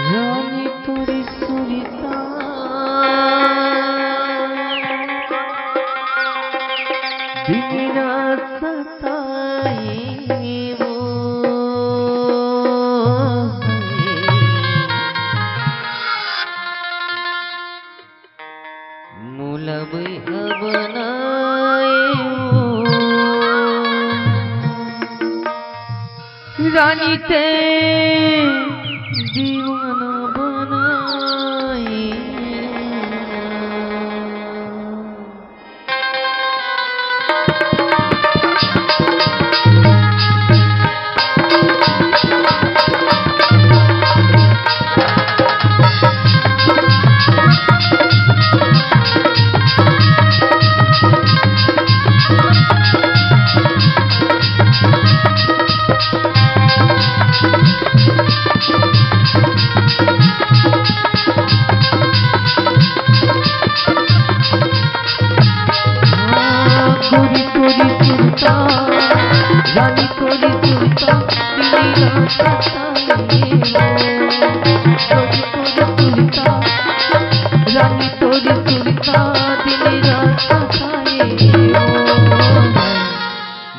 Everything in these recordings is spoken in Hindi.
रानी तोरी सुनीता बिना सताए वो मुलब बनाए वो रानी ते दीवाना बनाए रानी तोरी सुरता बिना सताए रानी तोरी सुरता बिना सताए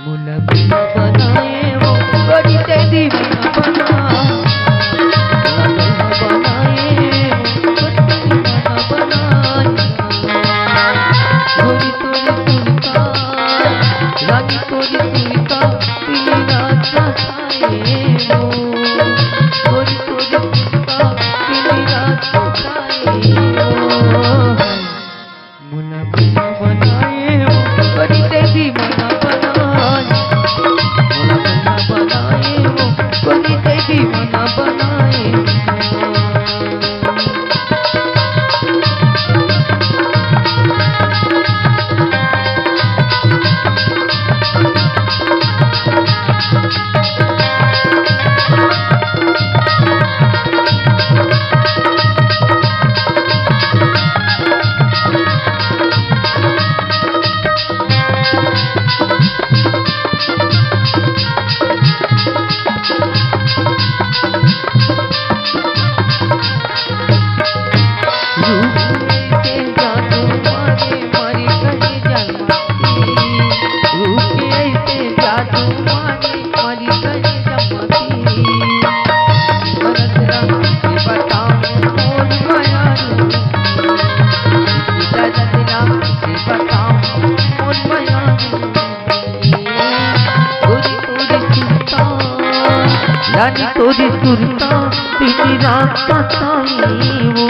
मुलब बनाए वो बड़ी तेरी बना रानी तोरी सुरता बिना सताए मुलब बनाए वो बड़ी तेरी बना बनाए वो बड़ी तेरी बना बनाए रानी तोरी सुरता बिना सताए वो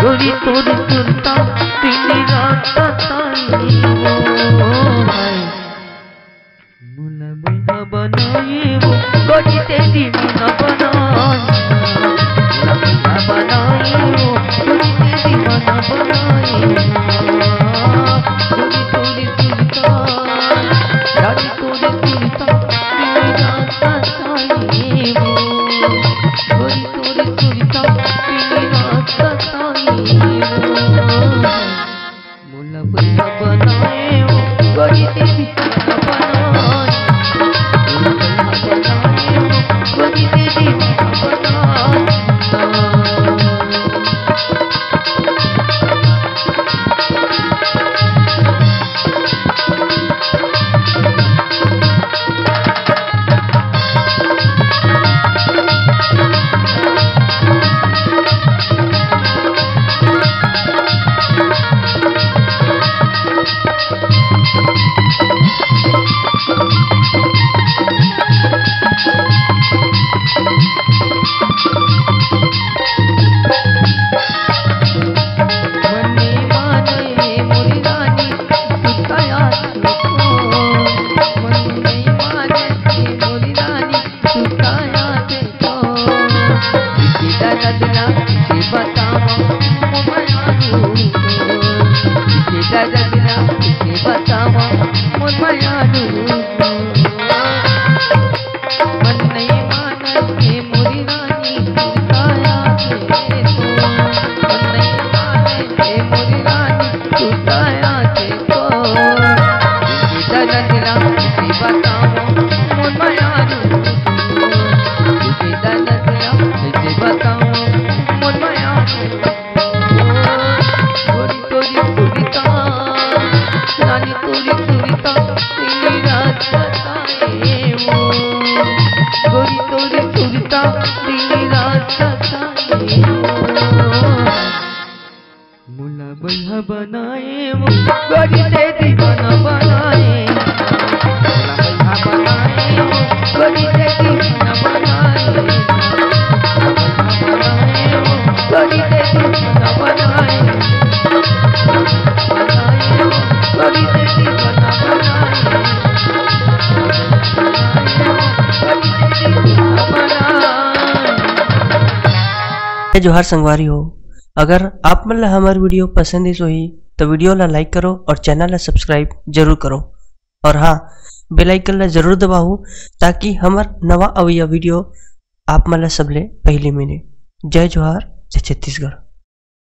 गोरी तोरी सुरता बिना सताए वो मुलब बनाए वो गोरी तेरी बना बनाए वो गोरी तेरी बना बनाए गोरी तोरी सुरता रानी तोरी सुरता बिना मुलब बनाए वो बड़ी तेरी बड़ी तेरी बता दिन रात सताए मुला बैहा बनाए गोरी से दीवाना बनाए मुला बैहा बनाए गोरी से दीवाना बनाए गोरी से दीवाना बनाए गोरी से दीवाना बनाए। जोहार संगवारी हो, अगर आप मन ला हमार वीडियो पसंद है सोही तो वीडियो ला लाइक करो और चैनल ला सब्सक्राइब जरूर करो और हाँ बेल आइकन ला जरूर दबाओ ताकि हमार नवा अवैया वीडियो आप मन ला सबले पहले मिले। जय जोहार, जय छत्तीसगढ़।